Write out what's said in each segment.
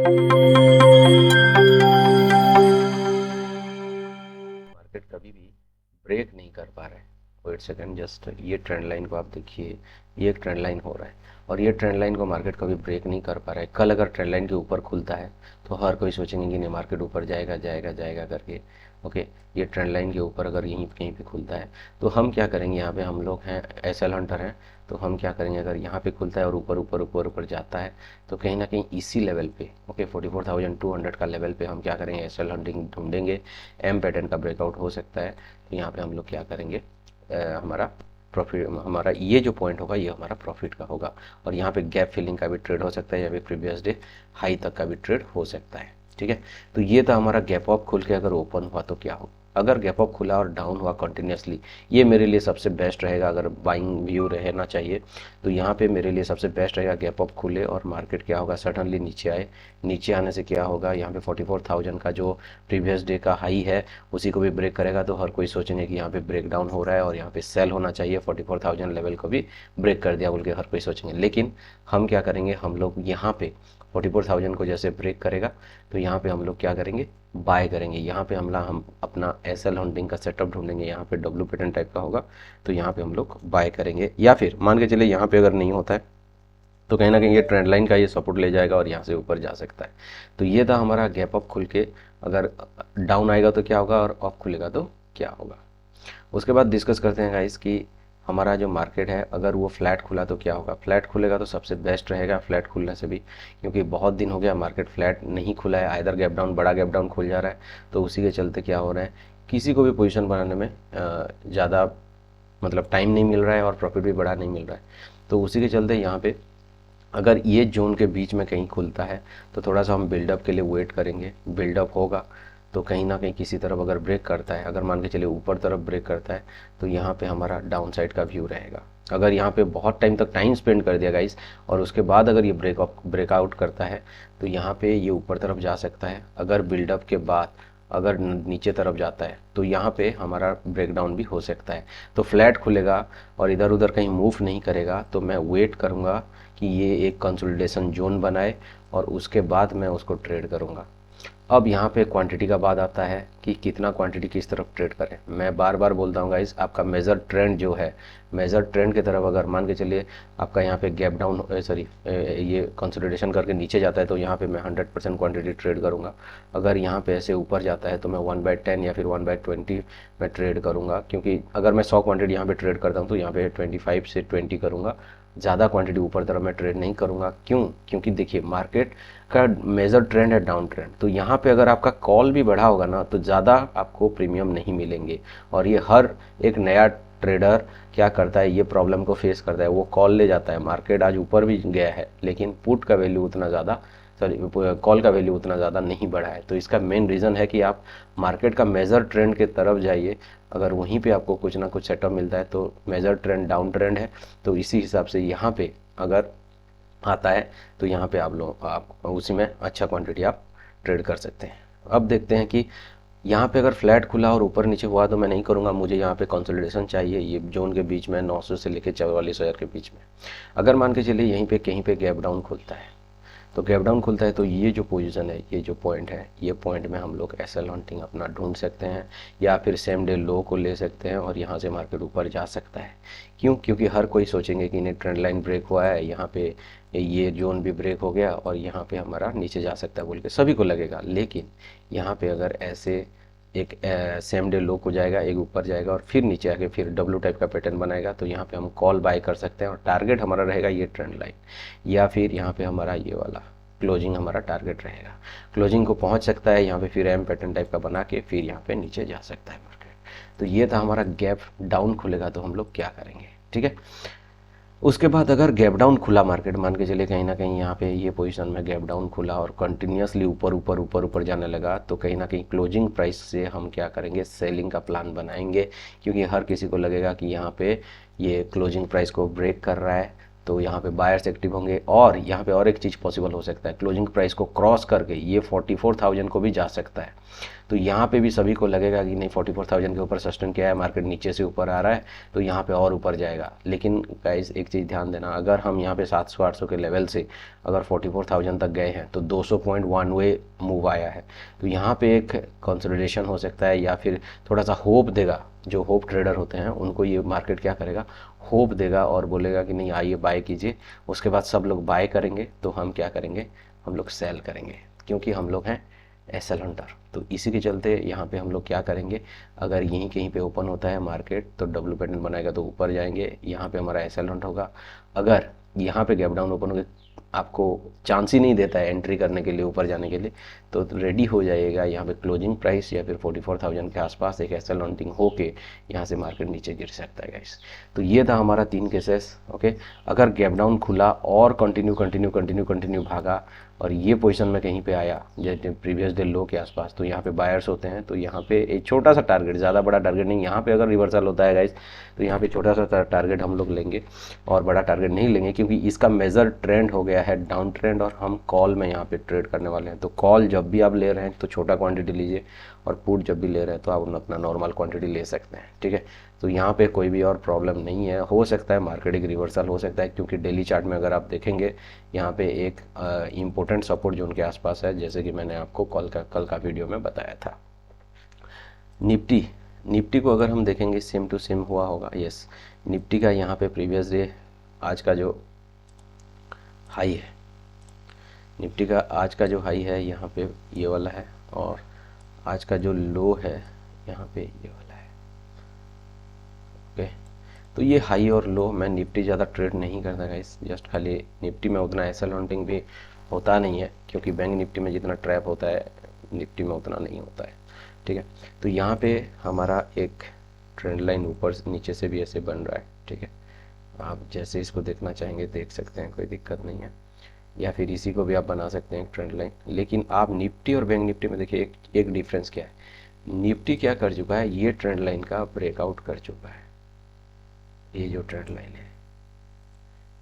Market कभी भी break नहीं कर पा रहा है। वेट सेकंड, जस्ट ये ट्रेंड लाइन को आप देखिए, ये एक ट्रेंड लाइन हो रहा है और ये ट्रेंड लाइन को मार्केट कभी ब्रेक नहीं कर पा रहा है। कल अगर ट्रेंड लाइन के ऊपर खुलता है तो हर कोई सोचेंगे कि नहीं मार्केट ऊपर जाएगा जाएगा जाएगा करके। ओके, ये ट्रेंड लाइन के ऊपर अगर यहीं कहीं पे खुलता है तो हम क्या करेंगे, यहाँ पे हम लोग हैं एसएल हंटर हैं, तो हम क्या करेंगे, अगर यहाँ पे खुलता है और ऊपर ऊपर ऊपर ऊपर जाता है तो कहीं ना कहीं इसी लेवल पे, ओके 44,200 का लेवल पे हम क्या करेंगे, एसएल हंटिंग ढूंढेंगे। एम पैटर्न का ब्रेकआउट हो सकता है तो यहाँ पे हम लोग क्या करेंगे, हमारा प्रॉफिट, हमारा ये जो पॉइंट होगा ये हमारा प्रॉफिट का होगा। और यहाँ पे गैप फिलिंग का भी ट्रेड हो सकता है, या फिर प्रीवियस डे हाई तक का भी ट्रेड हो सकता है। ठीक है, तो ये था हमारा गैप अप खुल के अगर ओपन हुआ तो क्या हो। अगर गैप अप खुला और डाउन हुआ कंटिन्यूसली, ये मेरे लिए सबसे बेस्ट रहेगा। अगर बाइंग व्यू रहना चाहिए तो यहाँ पे मेरे लिए सबसे बेस्ट रहेगा गैप अप खुले और मार्केट क्या होगा, सडनली नीचे आए। नीचे आने से क्या होगा, यहाँ पे 44,000 का जो प्रीवियस डे का हाई है उसी को भी ब्रेक करेगा तो हर कोई सोचेंगे कि यहाँ पे ब्रेक डाउन हो रहा है और यहाँ पे सेल होना चाहिए। 44,000 लेवल को भी ब्रेक कर दिया बोल के हर कोई सोचेंगे। लेकिन हम क्या करेंगे, हम लोग यहाँ पे 44,000 को जैसे ब्रेक करेगा तो यहाँ पे हम लोग क्या करेंगे, बाय करेंगे। यहाँ पे हम अपना एसएल हंटिंग का सेटअप ढूंढेंगे। यहाँ पे डब्ल्यू पैटर्न टाइप का होगा तो यहाँ पे हम लोग बाय करेंगे। या फिर मान के चलिए यहाँ पे अगर नहीं होता है तो कहीं ना कहीं ये ट्रेंड लाइन का ये सपोर्ट ले जाएगा और यहाँ से ऊपर जा सकता है। तो ये था हमारा गैप अप खुल के अगर डाउन आएगा तो क्या होगा और अप खुलेगा तो क्या होगा। उसके बाद डिस्कस करते हैं गाइस कि हमारा जो मार्केट है अगर वो फ्लैट खुला तो क्या होगा। फ्लैट खुलेगा तो सबसे बेस्ट रहेगा फ्लैट खुलने से भी, क्योंकि बहुत दिन हो गया मार्केट फ्लैट नहीं खुला है, आइदर गैप डाउन, बड़ा गैप डाउन खुल जा रहा है। तो उसी के चलते क्या हो रहा है, किसी को भी पोजीशन बनाने में ज़्यादा मतलब टाइम नहीं मिल रहा है और प्रॉफिट भी बड़ा नहीं मिल रहा है। तो उसी के चलते यहाँ पे अगर ये जोन के बीच में कहीं खुलता है तो थोड़ा सा हम बिल्डअप के लिए वेट करेंगे। बिल्डअप होगा तो कहीं ना कहीं किसी तरफ अगर ब्रेक करता है, अगर मान के चलिए ऊपर तरफ ब्रेक करता है तो यहाँ पे हमारा डाउन साइड का व्यू रहेगा। अगर यहाँ पे बहुत टाइम तक टाइम स्पेंड कर दिया गाइस और उसके बाद अगर ये ब्रेकआउट करता है तो यहाँ पे ये ऊपर तरफ जा सकता है। अगर बिल्डअप के बाद अगर नीचे तरफ जाता है तो यहाँ पे हमारा ब्रेकडाउन भी हो सकता है। तो फ्लैट खुलेगा और इधर उधर कहीं मूव नहीं करेगा तो मैं वेट करूँगा कि ये एक कंसोलिडेशन जोन बनाए और उसके बाद मैं उसको ट्रेड करूँगा। अब यहाँ पे क्वांटिटी का बाद आता है कि कितना क्वांटिटी किस तरफ ट्रेड करें। मैं बार बार बोलता हूँ गाइस, आपका मेजर ट्रेंड जो है, मेजर ट्रेंड की तरफ अगर मान के चलिए आपका यहाँ पे गैप डाउन सॉरी ये कंसोलिडेशन करके नीचे जाता है तो यहाँ पे मैं 100% क्वांटिटी ट्रेड करूँगा। अगर यहाँ पे ऐसे ऊपर जाता है तो मैं 1/10 या फिर 1/20 में ट्रेड करूँगा, क्योंकि अगर मैं 100 क्वांटिटी यहाँ पे ट्रेड करता हूँ तो यहाँ पे 25 से 20 करूँगा। ज़्यादा क्वांटिटी ऊपर तरफ मैं ट्रेड नहीं करूँगा। क्यों? क्योंकि देखिए मार्केट का मेजर ट्रेंड है डाउन ट्रेंड, तो यहाँ पे अगर आपका कॉल भी बढ़ा होगा ना तो ज़्यादा आपको प्रीमियम नहीं मिलेंगे। और ये हर एक नया ट्रेडर क्या करता है, ये प्रॉब्लम को फेस करता है, वो कॉल ले जाता है। मार्केट आज ऊपर भी गया है लेकिन पुट का वैल्यू उतना ज़्यादा, सॉरी कॉल का वैल्यू उतना ज़्यादा नहीं बढ़ा है। तो इसका मेन रीज़न है कि आप मार्केट का मेजर ट्रेंड के तरफ जाइए। अगर वहीं पे आपको कुछ ना कुछ सेटअप मिलता है तो मेजर ट्रेंड डाउन ट्रेंड है, तो इसी हिसाब से यहाँ पे अगर आता है तो यहाँ पे आप उसी में अच्छा क्वांटिटी आप ट्रेड कर सकते हैं। अब देखते हैं कि यहाँ पे अगर फ्लैट खुला और ऊपर नीचे हुआ तो मैं नहीं करूँगा, मुझे यहाँ पे कंसोलिडेशन चाहिए ये जोन के बीच में 900 से लेकर 44,000 के बीच में। अगर मान के चलिए यहीं पे कहीं पे गैप डाउन खुलता है तो गैप डाउन खुलता है तो ये जो पोजीशन है, ये जो पॉइंट है, ये पॉइंट में हम लोग एसएल हंटिंग अपना ढूंढ सकते हैं या फिर सेम डे लो को ले सकते हैं और यहाँ से मार्केट ऊपर जा सकता है। क्यों? क्योंकि हर कोई सोचेंगे कि नहीं ट्रेंड लाइन ब्रेक हुआ है, यहाँ पे ये जोन भी ब्रेक हो गया और यहाँ पे हमारा नीचे जा सकता है बोल के सभी को लगेगा। लेकिन यहाँ पे अगर ऐसे एक सेम डे लो को जाएगा, एक ऊपर जाएगा और फिर नीचे आके फिर डब्ल्यू टाइप का पैटर्न बनाएगा तो यहाँ पे हम कॉल बाय कर सकते हैं और टारगेट हमारा रहेगा ये ट्रेंड लाइन, या फिर यहाँ पे हमारा ये वाला क्लोजिंग हमारा टारगेट रहेगा। क्लोजिंग को पहुँच सकता है यहाँ पे, फिर एम पैटर्न टाइप का बना के फिर यहाँ पे नीचे जा सकता है मार्केट। तो ये था हमारा गैप डाउन खुलेगा तो हम लोग क्या करेंगे। ठीक है, उसके बाद अगर गैप डाउन खुला मार्केट, मान के चलिए कहीं ना कहीं यहाँ पे ये पोजीशन में गैप डाउन खुला और कंटिन्यूसली ऊपर ऊपर ऊपर ऊपर जाने लगा तो कहीं ना कहीं क्लोजिंग प्राइस से हम क्या करेंगे, सेलिंग का प्लान बनाएंगे। क्योंकि हर किसी को लगेगा कि यहाँ पे ये क्लोजिंग प्राइस को ब्रेक कर रहा है तो यहाँ पे बायर्स एक्टिव होंगे। और यहाँ पे और एक चीज़ पॉसिबल हो सकता है, क्लोजिंग प्राइस को क्रॉस करके ये 44,000 को भी जा सकता है। तो यहाँ पे भी सभी को लगेगा कि नहीं 44,000 के ऊपर सस्टेन किया है, मार्केट नीचे से ऊपर आ रहा है तो यहाँ पे और ऊपर जाएगा। लेकिन गाइस एक चीज़ ध्यान देना, अगर हम यहाँ पे 700-800 के लेवल से अगर 44,000 तक गए हैं तो 200 पॉइंट वन वे मूव आया है, तो यहाँ पे एक कंसोलिडेशन हो सकता है या फिर थोड़ा सा होप देगा। जो होप ट्रेडर होते हैं उनको ये मार्केट क्या करेगा, होप देगा और बोलेगा कि नहीं आइए बाय कीजिए। उसके बाद सब लोग बाय करेंगे तो हम क्या करेंगे, हम लोग सेल करेंगे, क्योंकि हम लोग हैं एसएल हंटर। तो इसी के चलते यहाँ पे हम लोग क्या करेंगे, अगर यहीं कहीं पे ओपन होता है मार्केट तो डब्ल्यू पैटर्न बनाएगा तो ऊपर जाएंगे, यहाँ पे हमारा एसएल हंट होगा। अगर यहाँ पे गैप डाउन ओपन होगा, आपको चांस ही नहीं देता है एंट्री करने के लिए, ऊपर जाने के लिए, तो रेडी हो जाइएगा। यहाँ पे क्लोजिंग प्राइस या फिर 44,000 के आसपास एक एसएल हंटिंग होके यहाँ से मार्केट नीचे गिर सकता है गाइस। तो ये था हमारा 3 केसेस। ओके, अगर गैप डाउन खुला और कंटिन्यू भागा और ये पोजीशन में कहीं पे आया जैसे प्रीवियस डे लो के आसपास, तो यहाँ पे बायर्स होते हैं, तो यहाँ पे एक छोटा सा टारगेट, ज़्यादा बड़ा टारगेट नहीं, यहाँ पे अगर रिवर्सल होता है गाइस तो यहाँ पे छोटा सा टारगेट हम लोग लेंगे और बड़ा टारगेट नहीं लेंगे, क्योंकि इसका मेजर ट्रेंड हो गया है डाउन ट्रेंड और हम कॉल में यहाँ पे ट्रेड करने वाले हैं। तो कॉल जब भी आप ले रहे हैं तो छोटा क्वांटिटी लीजिए और पुट जब भी ले रहे हैं तो आप अपना नॉर्मल क्वांटिटी ले सकते हैं, ठीक है। तो यहाँ पे कोई भी और प्रॉब्लम नहीं है, हो सकता है मार्केट एक रिवर्सल हो सकता है, क्योंकि डेली चार्ट में अगर आप देखेंगे यहाँ पे एक इम्पोर्टेंट सपोर्ट जोन के आसपास है, जैसे कि मैंने आपको कल का वीडियो में बताया था। निफ्टी को अगर हम देखेंगे सेम टू सेम हुआ होगा। यस, निफ्टी का यहाँ पे प्रीवियस डे आज का जो हाई है, निफ्टी का आज का जो हाई है यहाँ पे ये वाला है, और आज का जो लो है यहाँ पे ये वाला है। ओके, तो ये हाई और लो, मैं निफ्टी ज़्यादा ट्रेड नहीं करता गाइस, जस्ट खाली निफ्टी में उतना एसएल हंटिंग भी होता नहीं है, क्योंकि बैंक निफ्टी में जितना ट्रैप होता है निफ्टी में उतना नहीं होता है, ठीक है। तो यहाँ पे हमारा एक ट्रेंड लाइन ऊपर नीचे से भी ऐसे बन रहा है, ठीक है। आप जैसे इसको देखना चाहेंगे देख सकते हैं, कोई दिक्कत नहीं है, या फिर इसी को भी आप बना सकते हैं ट्रेंड लाइन। लेकिन आप निफ्टी और बैंक निफ्टी में देखिए एक डिफरेंस क्या है, निफ्टी क्या कर चुका है, ये ट्रेंड लाइन का ब्रेकआउट कर चुका है। ये जो ट्रेंड लाइन है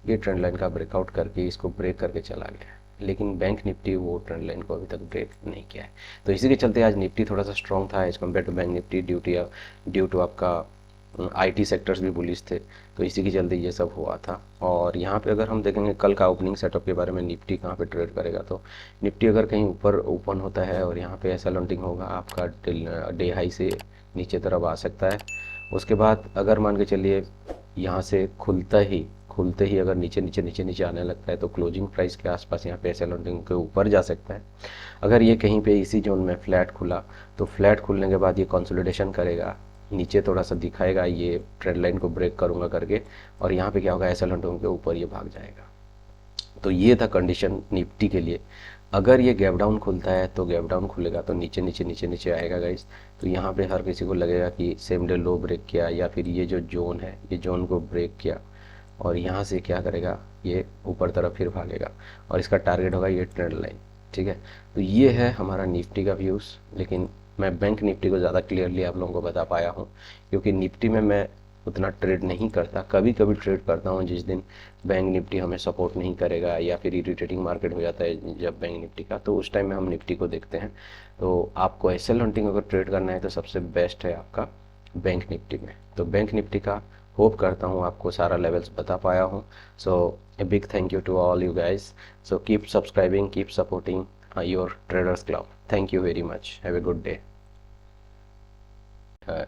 ये ट्रेंड लाइन का ब्रेकआउट करके इसको ब्रेक करके चला गया, लेकिन बैंक निफ्टी वो ट्रेंड लाइन को अभी तक ब्रेक नहीं किया है। तो इसी के चलते आज निफ्टी थोड़ा सा स्ट्रॉन्ग था as compare to bank Nifty, due to आपका आईटी सेक्टर्स भी बुलिश थे, तो इसी के चलते ये सब हुआ था। और यहाँ पे अगर हम देखेंगे कल का ओपनिंग सेटअप के बारे में, निफ्टी कहाँ पे ट्रेड करेगा, तो निफ्टी अगर कहीं ऊपर ओपन होता है और यहाँ पे ऐसा लॉन्टिंग होगा, आपका डे हाई से नीचे तरफ आ सकता है। उसके बाद अगर मान के चलिए यहाँ से खुलते ही अगर नीचे आने लगता है तो क्लोजिंग प्राइस के आसपास यहाँ पे ऐसे लॉन्टिंग के ऊपर जा सकता है। अगर ये कहीं पे इसी जोन में फ्लैट खुला तो फ्लैट खुलने के बाद ये कंसोलिडेशन करेगा, नीचे थोड़ा सा दिखाएगा ये ट्रेंड लाइन को ब्रेक करूंगा करके, और यहाँ पे क्या होगा ऐसे लॉन्टिंग के ऊपर ये भाग जाएगा। तो ये था कंडीशन निफ्टी के लिए। अगर ये गैप डाउन खुलता है तो गैप डाउन खुलेगा तो नीचे आएगा गाइस। तो यहाँ पे हर किसी को लगेगा कि सेम डे लो ब्रेक किया, या फिर ये जो जोन है ये जोन को ब्रेक किया और यहाँ से क्या करेगा, ये ऊपर तरफ फिर भागेगा और इसका टारगेट होगा ये ट्रेंड लाइन, ठीक है। तो ये है हमारा निफ्टी का व्यूज़। लेकिन मैं बैंक निफ्टी को ज़्यादा क्लियरली आप लोगों को बता पाया हूँ, क्योंकि निफ्टी में मैं उतना ट्रेड नहीं करता, कभी कभी ट्रेड करता हूँ जिस दिन बैंक निफ्टी हमें सपोर्ट नहीं करेगा या फिर इरिटेटिंग मार्केट हो जाता है जब बैंक निफ्टी का, तो उस टाइम में हम निफ्टी को देखते हैं। तो आपको एसएल हंटिंग अगर ट्रेड करना है तो सबसे बेस्ट है आपका बैंक निफ्टी में। तो बैंक निफ्टी का होप करता हूँ आपको सारा लेवल्स बता पाया हूँ। So a big thank you to all you guys. So keep subscribing, keep supporting your traders club. Thank you very much, have a good day.